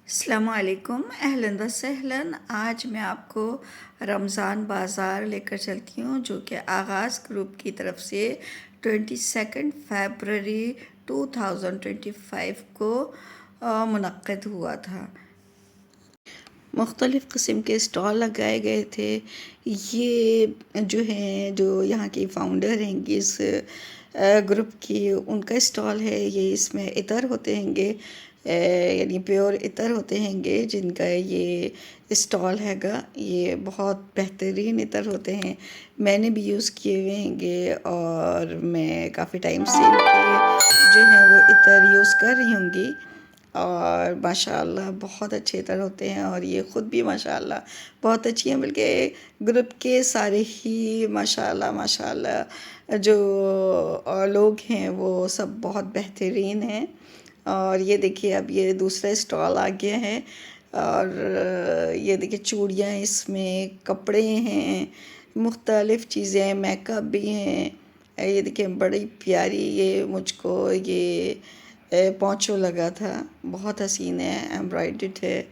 अस्सलामुअलैकुम अहलन व सहलन। आज मैं आपको रमज़ान बाज़ार लेकर चलती हूँ जो कि आगाज़ ग्रुप की तरफ से 22 फरवरी 2025 को मुनक्किद हुआ था। मुख्तलिफ़ किस्म के स्टॉल लगाए गए थे। ये जो यहाँ की फ़ाउंडर हैं इस ग्रुप की, उनका स्टॉल है। ये इसमें इतर होते हैंगे, यानी प्योर इतर होते हैंगे जिनका ये स्टॉल हैगा। ये बहुत बेहतरीन इतर होते हैं, मैंने भी यूज़ किए हुए हैंगे और मैं काफ़ी टाइम से इनके जो है वो इतर यूज़ कर रही होंगी और माशाअल्लाह बहुत अच्छे इतर होते हैं। और ये ख़ुद भी माशाअल्लाह बहुत अच्छी हैं, बल्कि ग्रुप के सारे ही माशाअल्लाह माशाअल्लाह जो लोग हैं वो सब बहुत बेहतरीन हैं। और ये देखिए अब ये दूसरा स्टॉल आ गया है और ये देखिए चूड़ियाँ, इसमें कपड़े हैं, मुख्तलिफ़ चीज़ें, मेकअप भी हैं। ये देखिए बड़ी प्यारी, ये मुझको ये पोंचो लगा था, बहुत हसीन है, एम्ब्रॉयडर्ड है।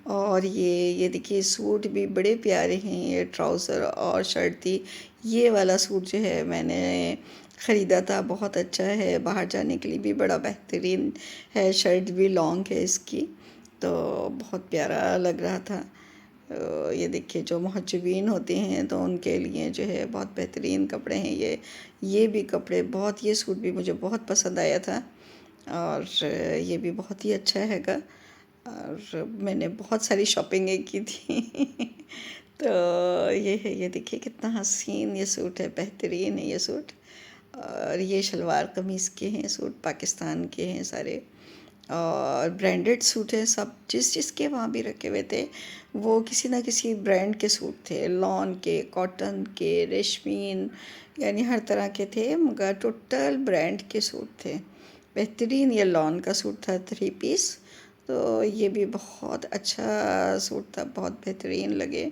और ये देखिए सूट भी बड़े प्यारे हैं। ये ट्राउज़र और शर्ट थी। ये वाला सूट जो है मैंने ख़रीदा था, बहुत अच्छा है, बाहर जाने के लिए भी बड़ा बेहतरीन है। शर्ट भी लॉन्ग है इसकी, तो बहुत प्यारा लग रहा था। ये देखिए जो मुहज्जबीन होते हैं तो उनके लिए जो है बहुत बेहतरीन कपड़े हैं ये भी कपड़े बहुत, ये सूट भी मुझे बहुत पसंद आया था और ये भी बहुत ही अच्छा हैगा। और मैंने बहुत सारी शॉपिंगें की थी तो ये है, ये देखिए कितना हसीन ये सूट है, बेहतरीन है ये सूट। और ये शलवार कमीज़ के हैं, सूट पाकिस्तान के हैं सारे और ब्रांडेड सूट हैं सब। जिसके वहाँ भी रखे हुए थे वो किसी ना किसी ब्रांड के सूट थे, लॉन के, कॉटन के, रेशमीन, यानी हर तरह के थे, मगर टोटल ब्रांड के सूट थे। बेहतरीन ये लॉन का सूट था, 3 पीस, तो ये भी बहुत अच्छा सूट था, बहुत बेहतरीन लगे।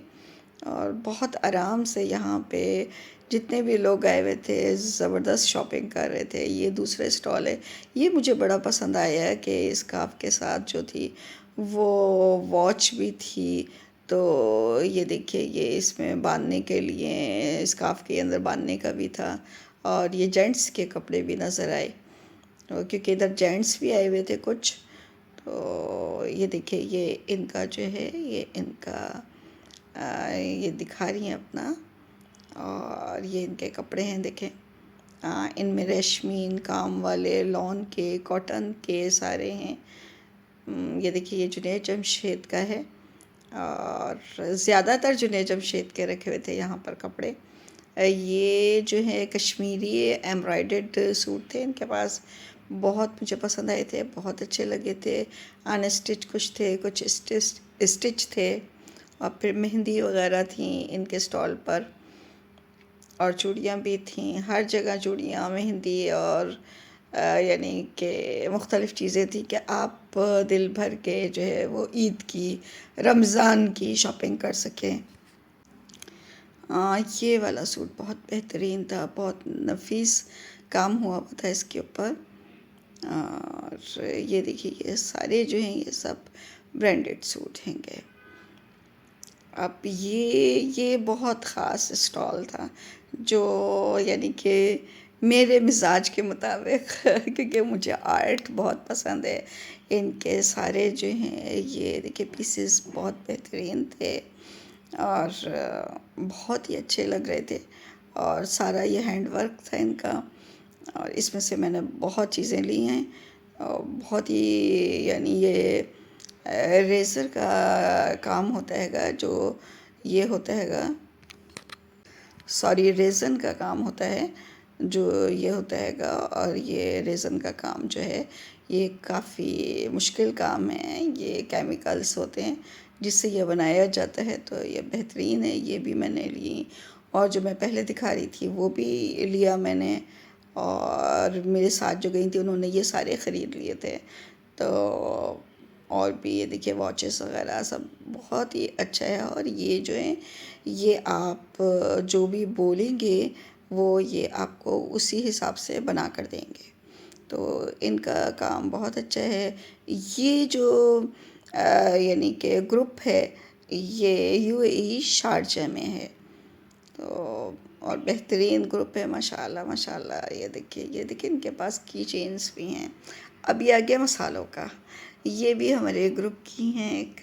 और बहुत आराम से यहाँ पे जितने भी लोग आए हुए थे ज़बरदस्त शॉपिंग कर रहे थे। ये दूसरा स्टॉल है, ये मुझे बड़ा पसंद आया कि स्कार्फ़ के साथ जो थी वो वॉच भी थी। तो ये देखिए ये इसमें बांधने के लिए, स्कार्फ़ के अंदर बांधने का भी था। और ये जेंट्स के कपड़े भी नज़र आए क्योंकि इधर जेंट्स भी आए हुए थे कुछ। तो ये देखिए ये इनका जो है, ये इनका ये दिखा रही हैं अपना, और ये इनके कपड़े हैं देखें। इनमें रेशमीन काम वाले, लॉन के, कॉटन के सारे हैं। ये देखिए ये जुनैद जमशेद का है और ज़्यादातर जुनैद जमशेद के रखे हुए थे यहाँ पर कपड़े। ये जो है कश्मीरी एम्ब्रॉयडर्ड सूट थे इनके पास, बहुत मुझे पसंद आए थे, बहुत अच्छे लगे थे। अनस्टिच कुछ थे, कुछ स्टिच थे। और फिर मेहंदी वगैरह थी इनके स्टॉल पर और चूड़ियाँ भी थीं, हर जगह चूड़ियाँ, मेहंदी और यानी कि मुख्तलिफ़ चीज़ें थी कि आप दिल भर के जो है वो ईद की, रमज़ान की शॉपिंग कर सकें। ये वाला सूट बहुत बेहतरीन था, बहुत नफीस काम हुआ था इसके ऊपर। और ये देखिए ये सारे जो हैं ये सब ब्रांडेड सूट हैंगे। अब ये बहुत ख़ास स्टॉल था जो यानी कि मेरे मिजाज के मुताबिक क्योंकि मुझे आर्ट बहुत पसंद है। इनके सारे जो हैं ये देखिए पीसेस बहुत बेहतरीन थे और बहुत ही अच्छे लग रहे थे। और सारा ये हैंड वर्क था इनका और इसमें से मैंने बहुत चीज़ें ली हैं। और बहुत ही यानी ये रेज़र का काम होता हैगा, जो ये होता हैगा, सॉरी रेज़न का काम होता है जो ये होता हैगा। और ये रेज़न का काम जो है ये काफ़ी मुश्किल काम है, ये केमिकल्स होते हैं जिससे ये बनाया जाता है, तो ये बेहतरीन है। ये भी मैंने ली और जो मैं पहले दिखा रही थी वो भी लिया मैंने। और मेरे साथ जो गई थी उन्होंने ये सारे ख़रीद लिए थे। तो और भी ये देखिए वॉचेस वगैरह सब बहुत ही अच्छा है। और ये जो है ये आप जो भी बोलेंगे वो ये आपको उसी हिसाब से बना कर देंगे, तो इनका काम बहुत अच्छा है। ये जो यानी कि ग्रुप है, ये यूएई शारजा में है। तो और बेहतरीन ग्रुप है माशाल्लाह माशाल्लाह। ये देखिए इनके पास की चेन्स भी हैं। अब ये आ गया मसालों का। ये भी हमारे ग्रुप की हैं, एक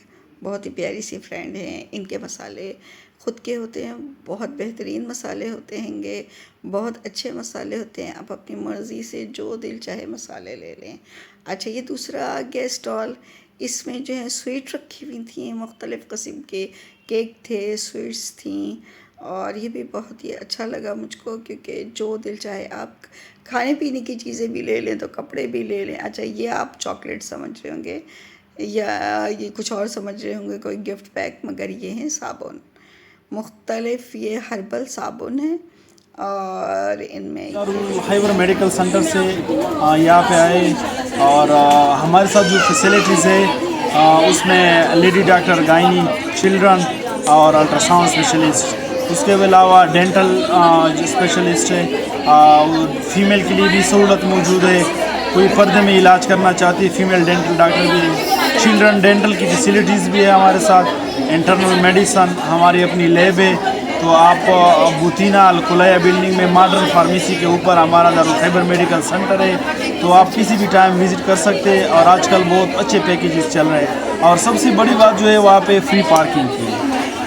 बहुत ही प्यारी सी फ्रेंड हैं। इनके मसाले ख़ुद के होते हैं, बहुत बेहतरीन मसाले होते हैंगे, बहुत अच्छे मसाले होते हैं। आप अपनी मर्ज़ी से जो दिल चाहे मसाले ले लें। अच्छा, ये दूसरा आ गया स्टॉल। इसमें जो है स्वीट रखी हुई थी, मुख्तलिफ़ किस्म के केक थे, स्वीट्स थी। और ये भी बहुत ही अच्छा लगा मुझको, क्योंकि जो दिल चाहे आप खाने पीने की चीज़ें भी ले लें तो कपड़े भी ले लें। अच्छा, ये आप चॉकलेट समझ रहे होंगे या ये कुछ और समझ रहे होंगे, कोई गिफ्ट पैक, मगर ये हैं साबुन। मुख्तलिफ़ ये हर्बल साबुन हैं और इनमें खैबर मेडिकल सेंटर से यहाँ पे आए और हमारे साथ जो फैसिलिटीज़ है उसमें लेडी डॉक्टर, गायनी, चिल्ड्रन और अल्ट्रासाउंड स्पेशलिस्ट, उसके अलावा डेंटल जो स्पेशलिस्ट है, फीमेल के लिए भी सहूलत मौजूद है। कोई पर्दे में इलाज करना चाहती है, फीमेल डेंटल डॉक्टर भी है। चिल्ड्रन डेंटल की फैसिलिटीज़ भी है हमारे साथ। इंटरनल मेडिसन, हमारी अपनी लैब है। तो आप बुतीना अलकुलैया बिल्डिंग में मॉडर्न फार्मेसी के ऊपर हमारा दारुल खैबर मेडिकल सेंटर है। तो आप किसी भी टाइम विज़िट कर सकते हैं और आजकल बहुत अच्छे पैकेजेस चल रहे हैं। और सबसे बड़ी बात जो है वहाँ पे फ्री पार्किंग की है।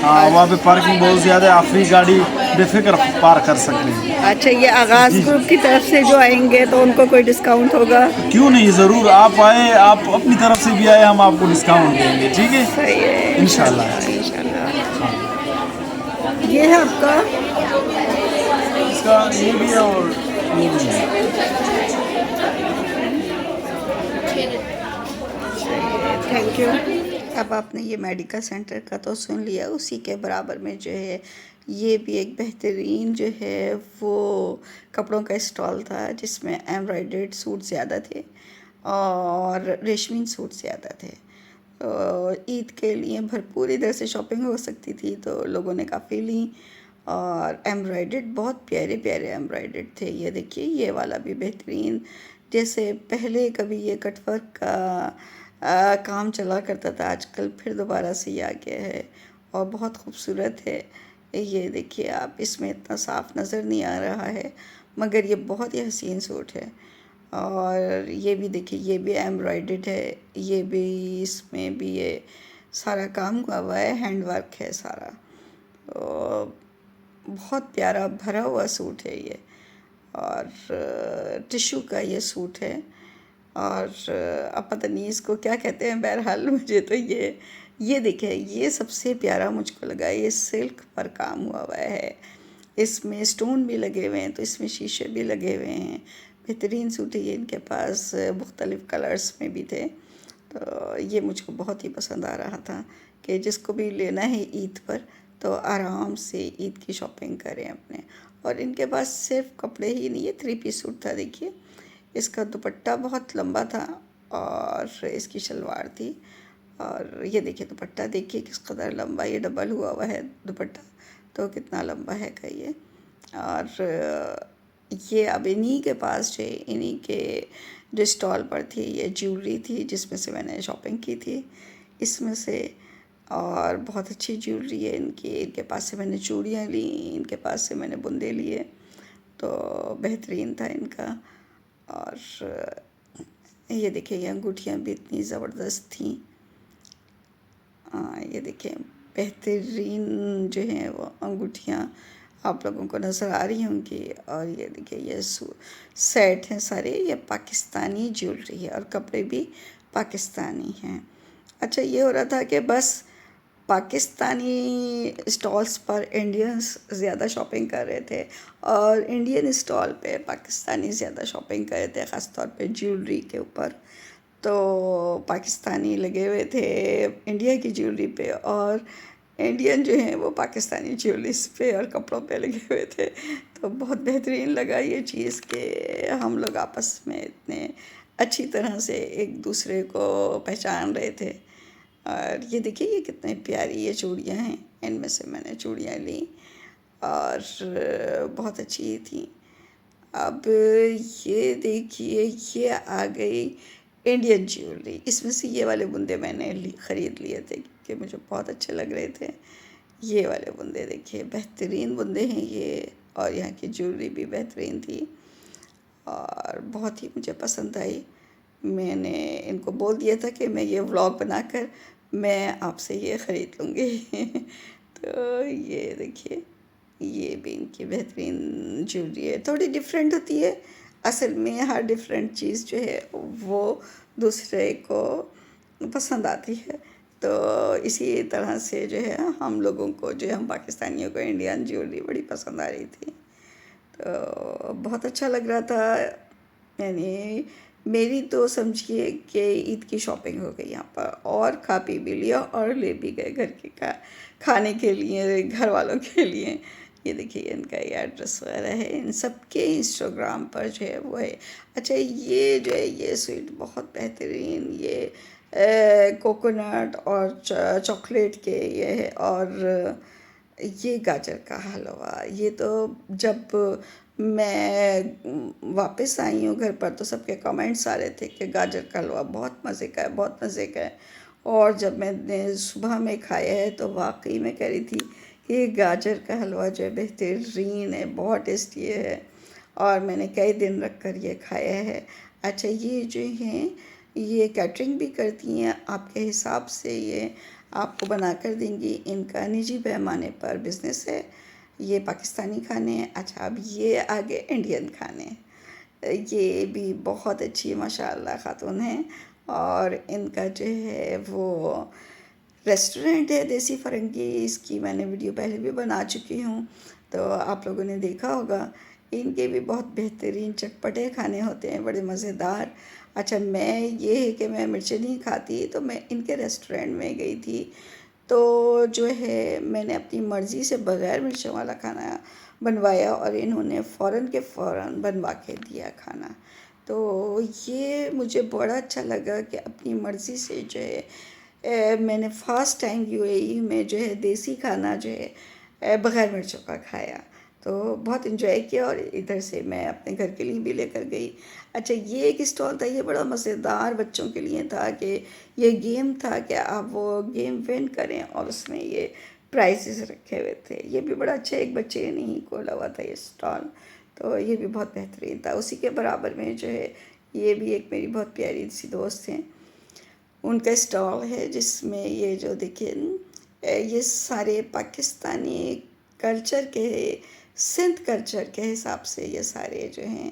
वहाँ पे पार्किंग बहुत ज़्यादा है, आप फ्री गाड़ी बेफिक्र पार्क कर सकते हैं। अच्छा, ये आगाज़ ग्रुप की तरफ से जो आएंगे तो उनको कोई डिस्काउंट होगा? क्यों नहीं, ज़रूर आप आए, आप अपनी तरफ से भी आए, हम आपको डिस्काउंट देंगे। ठीक है, सही है, इंशाल्लाह। इंशाल्लाह। ये है आपका, इसका ये भी है और ये भी है। Thank you. अब आपने ये मेडिकल सेंटर का तो सुन लिया, उसी के बराबर में जो है ये भी एक बेहतरीन जो है वो कपड़ों का स्टॉल था, जिसमें एम्ब्रॉयडर्ड सूट ज़्यादा थे और रेशमी सूट ज़्यादा थे। तो ईद के लिए भरपूर इधर से शॉपिंग हो सकती थी, तो लोगों ने काफ़ी ली। और एम्ब्रॉयडर्ड, बहुत प्यारे प्यारे एम्ब्रॉयडर्ड थे। ये देखिए, ये वाला भी बेहतरीन, जैसे पहले कभी ये कटवर्क का काम चला करता था, आजकल फिर दोबारा से ये आ गया है और बहुत खूबसूरत है। ये देखिए आप, इसमें इतना साफ़ नज़र नहीं आ रहा है, मगर ये बहुत ही हसीन सूट है। और ये भी देखिए, ये भी एम्ब्रॉयडर्ड है, ये भी, इसमें भी ये सारा काम हुआ हुआ है, हैंड वर्क है सारा। तो बहुत प्यारा भरा हुआ सूट है ये, और टिश्यू का ये सूट है। और अब पता नहीं इसको क्या कहते हैं, बहरहाल मुझे तो ये देखिए, ये सबसे प्यारा मुझको लगा। ये सिल्क पर काम हुआ हुआ है, इसमें स्टोन भी लगे हुए हैं, तो इसमें शीशे भी लगे हुए हैं। बेहतरीन सूट है ये, इनके पास मुख्तलिफ़ कलर्स में भी थे। तो ये मुझको बहुत ही पसंद आ रहा था कि जिसको भी लेना है ईद पर तो आराम से ईद की शॉपिंग करें अपने। और इनके पास सिर्फ कपड़े ही नहीं है, 3 पीस सूट था। देखिए, इसका दुपट्टा बहुत लंबा था और इसकी शलवार थी। और ये देखिए दुपट्टा, देखिए किस कदर लंबा, ये डबल हुआ हुआ है दुपट्टा, तो कितना लंबा है का ये। और ये अब इन्हीं के पास जो इन्हीं के जो स्टॉल पर थी, ये ज्वेलरी थी जिसमें से मैंने शॉपिंग की थी इसमें से। और बहुत अच्छी ज्वेलरी है इनकी, इनके पास से मैंने चूड़ियाँ ली, इनके पास से मैंने बुंदे लिए, तो बेहतरीन था इनका। और ये देखिए, ये अंगूठियाँ भी इतनी ज़बरदस्त थी। ये देखिए, बेहतरीन जो हैं वो अंगूठियाँ आप लोगों को नज़र आ रही होंगी। और ये देखिए, ये सेट हैं सारे, ये पाकिस्तानी ज्वेलरी है और कपड़े भी पाकिस्तानी हैं। अच्छा, ये हो रहा था कि बस पाकिस्तानी स्टॉल्स पर इंडियंस ज़्यादा शॉपिंग कर रहे थे और इंडियन स्टॉल पे पाकिस्तानी ज़्यादा शॉपिंग कर रहे थे, ख़ास तौर पे ज्वेलरी के ऊपर। तो पाकिस्तानी लगे हुए थे इंडिया की ज्वेलरी पे, और इंडियन जो हैं वो पाकिस्तानी ज्वेलरीज पे और कपड़ों पे लगे हुए थे। तो बहुत बेहतरीन लगा ये चीज़ कि हम लोग आपस में इतने अच्छी तरह से एक दूसरे को पहचान रहे थे। और ये देखिए, ये कितनी प्यारी ये चूड़ियाँ हैं, इनमें से मैंने चूड़ियाँ ली और बहुत अच्छी थी। अब ये देखिए, ये आ गई इंडियन ज्वेलरी। इसमें से ये वाले बुंदे मैंने ख़रीद लिए थे क्योंकि मुझे बहुत अच्छे लग रहे थे। ये वाले बुंदे देखिए, बेहतरीन बुंदे हैं ये, और यहाँ की ज्वेलरी भी बेहतरीन थी और बहुत ही मुझे पसंद आई। मैंने इनको बोल दिया था कि मैं ये व्लॉग बनाकर मैं आपसे ये ख़रीद लूँगी तो ये देखिए, ये भी इनकी बेहतरीन ज्वेलरी है। थोड़ी डिफरेंट होती है, असल में हर डिफरेंट चीज़ जो है वो दूसरे को पसंद आती है। तो इसी तरह से जो है हम लोगों को, जो है हम पाकिस्तानियों को, इंडियन ज्वेलरी बड़ी पसंद आ रही थी। तो बहुत अच्छा लग रहा था। यानी मेरी तो समझिए कि ईद की शॉपिंग हो गई यहाँ पर, और खा पी भी लिया और ले भी गए घर के खाने के लिए, घर वालों के लिए। ये देखिए इनका ये एड्रेस वगैरह है, इन सब के इंस्टाग्राम पर जो है वो है। अच्छा, ये जो है ये स्वीट बहुत बेहतरीन, ये कोकोनट और चॉकलेट के ये है, और ये गाजर का हलवा। ये तो जब मैं वापस आई हूँ घर पर तो सबके कमेंट्स आ रहे थे कि गाजर का हलवा बहुत मज़े का है, बहुत मज़े का है। और जब मैंने सुबह में खाया है तो वाकई में कह रही थी कि ये गाजर का हलवा जो है बेहतरीन है, बहुत टेस्टी है, और मैंने कई दिन रख कर ये खाया है। अच्छा, ये जो हैं ये कैटरिंग भी करती हैं, आपके हिसाब से ये आपको बना कर देंगी। इनका निजी पैमाने पर बिज़नेस है। ये पाकिस्तानी खाने हैं। अच्छा, अब ये आगे इंडियन खाने। ये भी बहुत अच्छी माशाल्लाह ख़ातून हैं, और इनका जो है वो रेस्टोरेंट है देसी फ़रंगी। इसकी मैंने वीडियो पहले भी बना चुकी हूँ, तो आप लोगों ने देखा होगा। इनके भी बहुत बेहतरीन चटपटे खाने होते हैं, बड़े मज़ेदार। अच्छा, मैं ये है कि मैं मिर्चें नहीं खाती, तो मैं इनके रेस्टोरेंट में गई थी, तो जो है मैंने अपनी मर्ज़ी से बग़ैर मिर्चों वाला खाना बनवाया और इन्होंने फ़ौरन के फ़ौरन बनवा के दिया खाना। तो ये मुझे बड़ा अच्छा लगा कि अपनी मर्ज़ी से जो है मैंने फ़र्स्ट टाइम यूएई में जो है देसी खाना जो है बग़ैर मिर्चों का खाया, तो बहुत इन्जॉय किया, और इधर से मैं अपने घर के लिए भी लेकर गई। अच्छा, ये एक स्टॉल था, ये बड़ा मज़ेदार बच्चों के लिए था कि ये गेम था कि आप वो गेम विन करें, और उसमें ये प्राइजेस रखे हुए थे। ये भी बड़ा अच्छा, एक बच्चे ने ही खोला हुआ था ये स्टॉल, तो ये भी बहुत बेहतरीन था। उसी के बराबर में जो है ये भी एक मेरी बहुत प्यारी सी दोस्त हैं, उनका स्टॉल है जिसमें ये जो देखिए ये सारे पाकिस्तानी कल्चर के, सिंध कल्चर के हिसाब से ये सारे जो हैं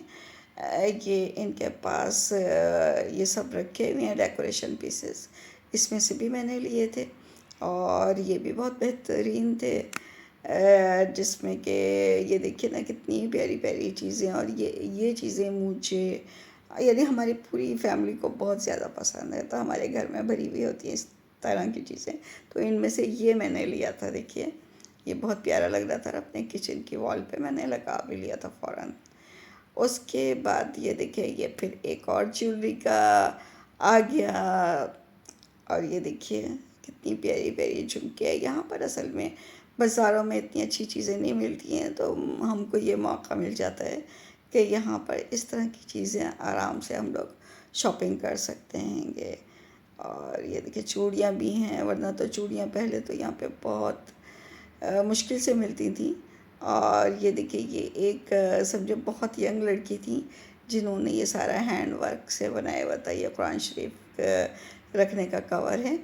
ये इनके पास ये सब रखे हुए हैं डेकोरेशन पीसेस। इसमें से भी मैंने लिए थे, और ये भी बहुत बेहतरीन थे। जिसमें कि ये देखिए ना कितनी प्यारी प्यारी चीज़ें, और ये चीज़ें मुझे, यानी हमारी पूरी फैमिली को बहुत ज़्यादा पसंद है, तो हमारे घर में भरी हुई होती हैं इस तरह की चीज़ें। तो इनमें से ये मैंने लिया था, देखिए ये बहुत प्यारा लग रहा था, अपने किचन की वॉल पे मैंने लगा भी लिया था फ़ौरन। उसके बाद ये देखिए ये फिर एक और ज्वेलरी का आ गया, और ये देखिए कितनी प्यारी प्यारी झुमके है। यहाँ पर असल में बाज़ारों में इतनी अच्छी चीज़ें नहीं मिलती हैं, तो हमको ये मौका मिल जाता है कि यहाँ पर इस तरह की चीज़ें आराम से हम लोग शॉपिंग कर सकते हैंगे। और ये देखिए चूड़ियाँ भी हैं, वरना तो चूड़ियाँ पहले तो यहाँ पे बहुत मुश्किल से मिलती थी। और ये देखिए ये एक समझो बहुत यंग लड़की थी जिन्होंने ये सारा हैंड वर्क से बनाया हुआ था। ये कुरान शरीफ रखने का कवर है,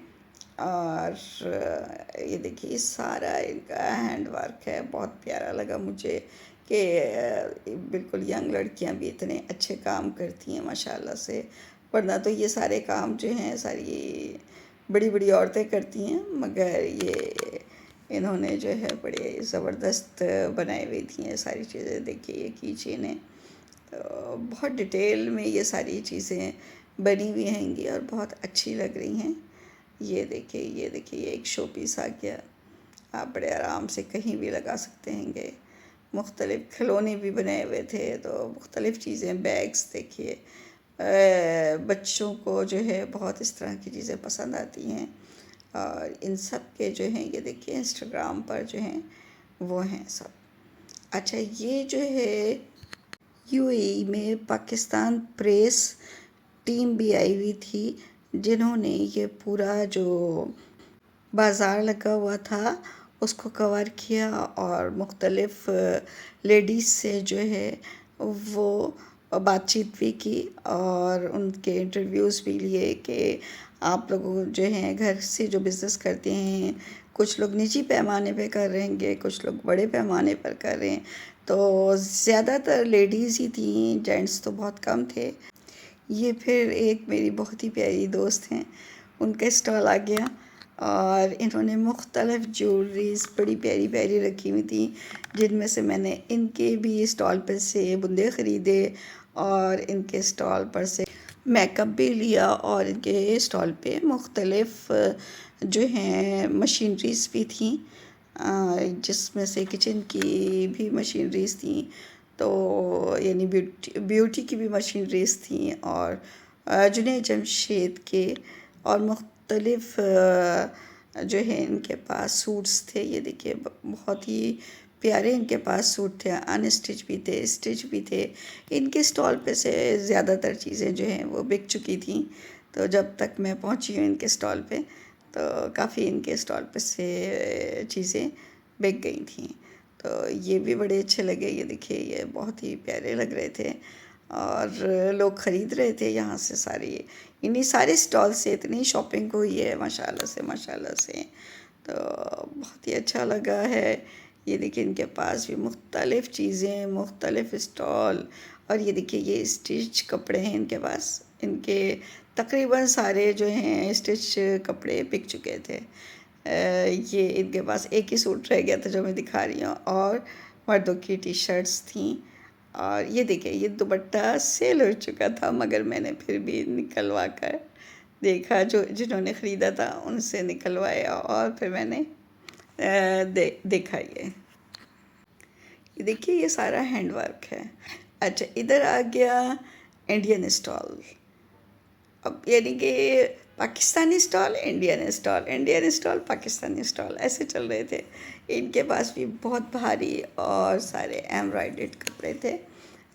और ये देखिए सारा इनका हैंड वर्क है। बहुत प्यारा लगा मुझे कि बिल्कुल यंग लड़कियां भी इतने अच्छे काम करती हैं माशाल्लाह से, वरना तो ये सारे काम जो हैं सारी बड़ी बड़ी औरतें करती हैं, मगर ये इन्होंने जो है बड़े ज़बरदस्त बनाई हुई थी ये सारी चीज़ें। देखिए ये की चेन है, तो बहुत डिटेल में ये सारी चीज़ें बनी हुई हैंगी और बहुत अच्छी लग रही हैं। ये देखिए ये एक शो पीस आ गया, आप बड़े आराम से कहीं भी लगा सकते हैंगे। मुख्तलिफ़ खिलौने भी बनाए हुए थे, तो मुख्तलिफ़ चीज़ें, बैग्स देखिए बच्चों को जो है बहुत इस तरह की चीज़ें पसंद आती हैं, और इन सब के जो हैं ये देखिए इंस्टाग्राम पर जो हैं वो हैं सब। अच्छा, ये जो है यूएई में पाकिस्तान प्रेस टीम भी आई हुई थी जिन्होंने ये पूरा जो बाज़ार लगा हुआ था उसको कवर किया और मुख्तलिफ़ लेडीज़ से जो है वो बातचीत भी की और उनके इंटरव्यूज़ भी लिए कि आप लोग जो हैं घर से जो बिज़नेस करते हैं, कुछ लोग निजी पैमाने पे कर रहे हैं, कुछ लोग बड़े पैमाने पर कर रहे हैं। तो ज़्यादातर लेडीज़ ही थीं, जेंट्स तो बहुत कम थे। ये फिर एक मेरी बहुत ही प्यारी दोस्त हैं, उनका स्टॉल आ गया और इन्होंने मुख्तलिफ़ ज्वेलरीज़ बड़ी प्यारी प्यारी रखी हुई थी, जिनमें से मैंने इनके भी स्टॉल पर से बुंदे ख़रीदे और इनके स्टॉल पर से मेकअप भी लिया और इनके स्टॉल पे मुख्तलिफ़ जो हैं मशीनरीज़ भी थी, जिसमें से किचन की भी मशीनरीज़ थी, तो यानी ब्यूटी की भी मशीनरीज़ थी और जुनैद जमशेद के और मुख्तलिफ़ जो है इनके पास सूट्स थे। ये देखिए बहुत ही प्यारे इनके पास सूट थे, अनस्टिच भी थे, स्टिच भी थे। इनके स्टॉल पे से ज़्यादातर चीज़ें जो हैं वो बिक चुकी थी, तो जब तक मैं पहुंची हूँ इनके स्टॉल पे तो काफ़ी इनके स्टॉल पे से चीज़ें बिक गई थी। तो ये भी बड़े अच्छे लगे, ये देखिए ये बहुत ही प्यारे लग रहे थे और लोग ख़रीद रहे थे यहाँ से सारी, इन्हीं सारे स्टॉल से इतनी शॉपिंग हुई है माशाल्लाह से। तो बहुत ही अच्छा लगा है। ये देखिए इनके पास भी मुख्तलिफ़ चीज़ें, मुख्तलिफ़ स्टॉल और ये देखिए ये स्टिच कपड़े हैं इनके पास। इनके तकरीबन सारे जो हैं स्टिच कपड़े बिक चुके थे। ये इनके पास एक ही सूट रह गया था जो मैं दिखा रही हूँ और मर्दों की टी शर्ट्स थीं। और ये देखिए ये दुपट्टा सेल हो चुका था मगर मैंने फिर भी निकलवा कर देखा, जो जिन्होंने ख़रीदा था उनसे निकलवाया और फिर मैंने देखा ये देखिए ये सारा हैंड वर्क है। अच्छा इधर आ गया इंडियन स्टॉल। अब यानी कि Pakistani stall, Indian stall, Pakistani stall ऐसे चल रहे थे। इनके पास भी बहुत भारी और सारे एम्ब्रॉयडर्ड कपड़े थे,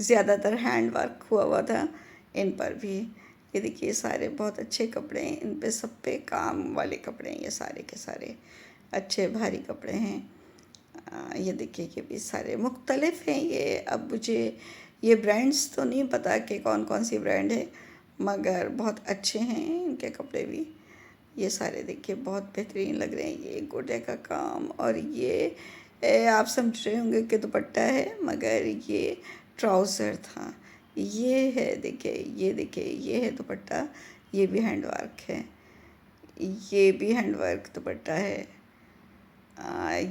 ज़्यादातर हैंड वर्क हुआ हुआ था इन पर भी। ये देखिए सारे बहुत अच्छे कपड़े हैं, इन पे सब पे काम वाले कपड़े हैं, ये सारे के सारे अच्छे भारी कपड़े हैं। ये देखिए ये भी सारे मुख्तलिफ़ हैं। ये अब मुझे ये ब्रांड्स तो नहीं पता कि कौन कौन सी ब्रांड है, मगर बहुत अच्छे हैं इनके कपड़े भी। ये सारे देखिए बहुत बेहतरीन लग रहे हैं। ये गोटे का काम और ये आप समझ रहे होंगे कि दुपट्टा है मगर ये ट्राउज़र था। ये है देखिए ये है दुपट्टा, ये भी हैंड वर्क है, ये भी हैंड वर्क दुपट्टा है।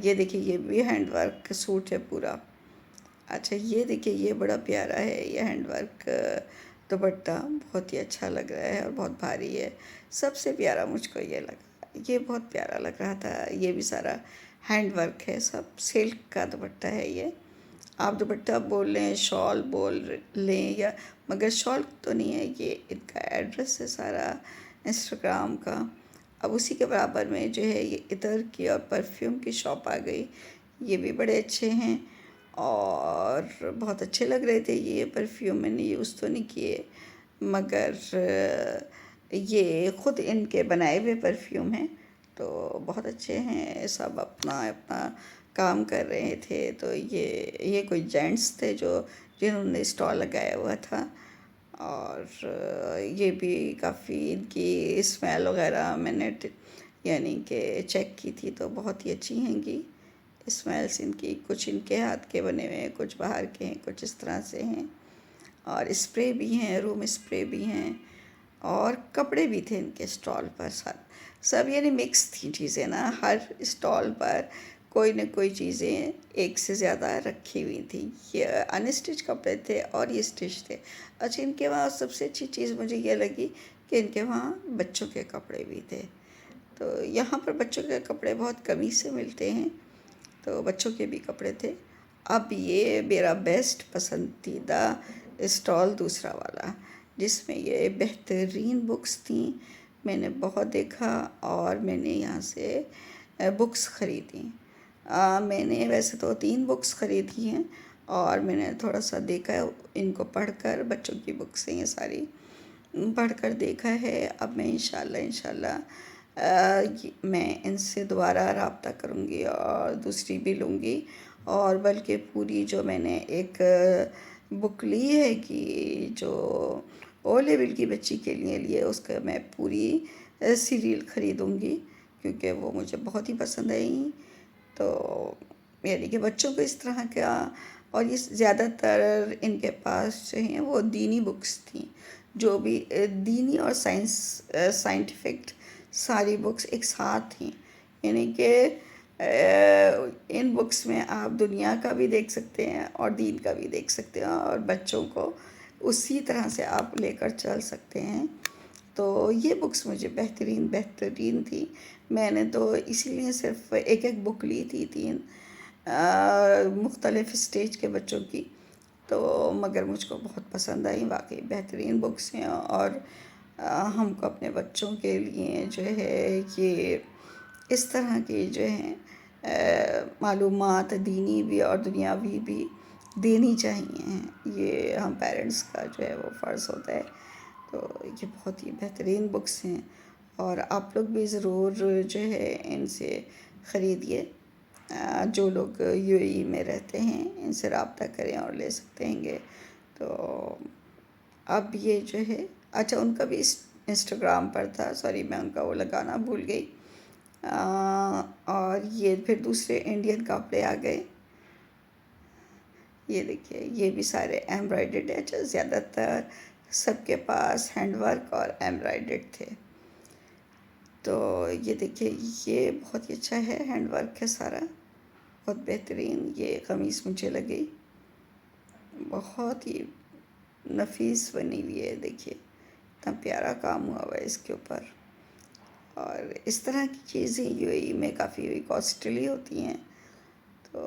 ये देखिए ये भी हैंड वर्क सूट है पूरा। अच्छा ये देखिए ये बड़ा प्यारा है, ये हैंड वर्क दुपट्टा बहुत ही अच्छा लग रहा है और बहुत भारी है। सबसे प्यारा मुझको ये लगा, ये बहुत प्यारा लग रहा था। ये भी सारा हैंड वर्क है, सब सिल्क का दुपट्टा है ये। आप दुपट्टा बोल लें, शॉल बोल लें या, मगर शॉल तो नहीं है। ये इनका एड्रेस है सारा इंस्टाग्राम का। अब उसी के बराबर में जो है ये इतर की और परफ्यूम की शॉप आ गई। ये भी बड़े अच्छे हैं और बहुत अच्छे लग रहे थे। ये परफ्यूम मैंने यूज़ तो नहीं किए मगर ये ख़ुद इनके बनाए हुए परफ्यूम हैं, तो बहुत अच्छे हैं। सब अपना अपना काम कर रहे थे। तो ये कोई जेंट्स थे जो जिन्होंने स्टॉल लगाया हुआ था और ये भी काफ़ी इनकी स्मेल वगैरह मैंने यानी कि चेक की थी, तो बहुत ही अच्छी हैंगी स्मेल्स इनकी। कुछ इनके हाथ के बने हुए हैं, कुछ बाहर के हैं, कुछ इस तरह से हैं। और स्प्रे भी हैं, रूम स्प्रे भी हैं और कपड़े भी थे इनके स्टॉल पर। सब यानी मिक्स थी चीज़ें ना, हर स्टॉल पर कोई न कोई चीज़ें एक से ज़्यादा रखी हुई थी। ये अनस्टिच कपड़े थे और ये स्टिच थे। अच्छा इनके वहाँ सबसे अच्छी चीज़ मुझे ये लगी कि इनके वहाँ बच्चों के कपड़े भी थे। तो यहाँ पर बच्चों के कपड़े बहुत कमी से मिलते हैं, तो बच्चों के भी कपड़े थे। अब ये मेरा बेस्ट पसंदीदा स्टॉल दूसरा वाला, जिसमें ये बेहतरीन बुक्स थी। मैंने बहुत देखा और मैंने यहाँ से बुक्स ख़रीदी। मैंने वैसे तो 3 बुक्स ख़रीदी हैं और मैंने थोड़ा सा देखा इनको पढ़कर। बच्चों की बुक्स हैं ये सारी, पढ़कर देखा है। अब मैं इंशाल्लाह मैं इनसे दोबारा रब्ता करूँगी और दूसरी भी लूँगी, और बल्कि पूरी जो मैंने एक बुक ली है कि जो ओ लेवल की बच्ची के लिए उसका मैं पूरी सीरियल ख़रीदूँगी, क्योंकि वो मुझे बहुत ही पसंद आई। तो यानी कि बच्चों को इस तरह का, और ये ज़्यादातर इनके पास जो हैं वो दीनी बुक्स थी, जो भी दीनी और साइंटिफिक सारी बुक्स एक साथ थी। यानी कि इन बुक्स में आप दुनिया का भी देख सकते हैं और दीन का भी देख सकते हैं, और बच्चों को उसी तरह से आप लेकर चल सकते हैं। तो ये बुक्स मुझे बेहतरीन थी। मैंने तो इसीलिए सिर्फ एक बुक ली थी, 3 मुख्तलिफ़ स्टेज के बच्चों की, तो मगर मुझको बहुत पसंद आई। वाकई बेहतरीन बुक्स हैं, और हमको अपने बच्चों के लिए जो है ये इस तरह की जो हैं मालूमात दीनी भी और दुनियावी भी देनी चाहिए। ये हम पेरेंट्स का जो है वो फ़र्ज़ होता है। तो ये बहुत ही बेहतरीन बुक्स हैं, और आप लोग भी ज़रूर जो है इनसे ख़रीदिए। जो लोग यूएई में रहते हैं इनसे रब्ता करें और ले सकते हैं। तो अब ये जो है, अच्छा उनका भी इंस्टाग्राम पर था, सॉरी मैं उनका वो लगाना भूल गई। और ये फिर दूसरे इंडियन कपड़े आ गए। ये देखिए, ये भी सारे एम्ब्रॉयडर्ड है। अच्छा, ज़्यादातर सबके पास हैंडवर्क और एम्ब्रॉयडर्ड थे। तो ये देखिए, ये बहुत ही अच्छा है, हैंडवर्क है सारा, बहुत बेहतरीन। ये कमीज़ मुझे लगी बहुत ही नफीस बनी हुई है। देखिए इतना प्यारा काम हुआ हुआ है इसके ऊपर। और इस तरह की चीज़ें यूएई में काफ़ी कॉस्टली होती हैं, तो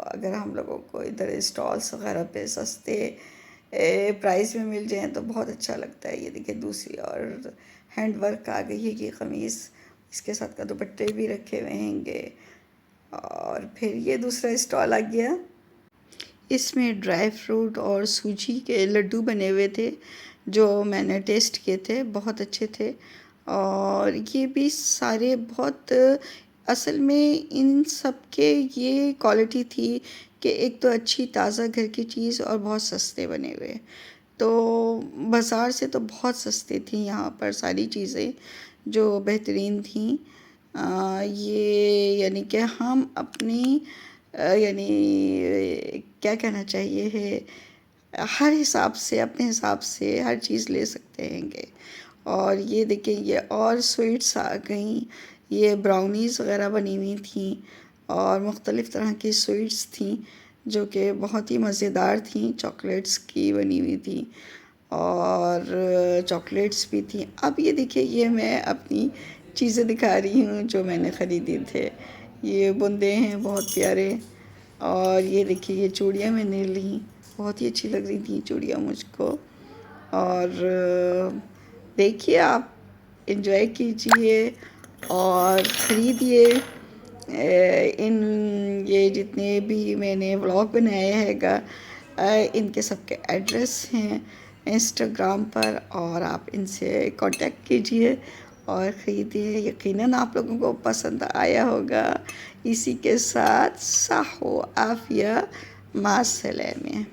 अगर हम लोगों को इधर स्टॉल्स वगैरह पे सस्ते प्राइस में मिल जाएं तो बहुत अच्छा लगता है। ये देखिए दूसरी और हैंड वर्क आ गई है ये कमीज़, इसके साथ का दुपट्टे भी रखे हुए हैंगे। और फिर ये दूसरा स्टॉल आ गया, इसमें ड्राई फ्रूट और सूजी के लड्डू बने हुए थे, जो मैंने टेस्ट किए थे, बहुत अच्छे थे। और ये भी सारे बहुत, असल में इन सब के ये क्वालिटी थी कि एक तो अच्छी ताज़ा घर की चीज़ और बहुत सस्ते बने हुए। तो बाज़ार से तो बहुत सस्ती थी यहाँ पर सारी चीज़ें, जो बेहतरीन थी। ये यानी कि हम अपनी यानी क्या कहना चाहिए है, हर हिसाब से अपने हिसाब से हर चीज़ ले सकते हैंगे। और ये देखिए, ये और स्वीट्स आ गई, ये ब्राउनीज़ वग़ैरह बनी हुई थी, और मुख्तलिफ़ तरह की स्वीट्स थी जो कि बहुत ही मज़ेदार थी, चॉकलेट्स की बनी हुई थी, और चॉकलेट्स भी थी। अब ये देखिए, ये मैं अपनी चीज़ें दिखा रही हूँ जो मैंने ख़रीदे थे। ये बुंदे हैं बहुत प्यारे, और ये देखिए ये चूड़ियाँ मैंने ली, बहुत ही अच्छी लग रही थी चूड़ियाँ मुझको। और देखिए, आप एंजॉय कीजिए और ख़रीदिए। इन ये जितने भी मैंने व्लॉग बनाए हैगा, इनके सबके एड्रेस हैं इंस्टाग्राम पर, और आप इनसे कांटेक्ट कीजिए और ख़रीदिए। यकीनन आप लोगों को पसंद आया होगा। इसी के साथ साहो आफिया मासलामे।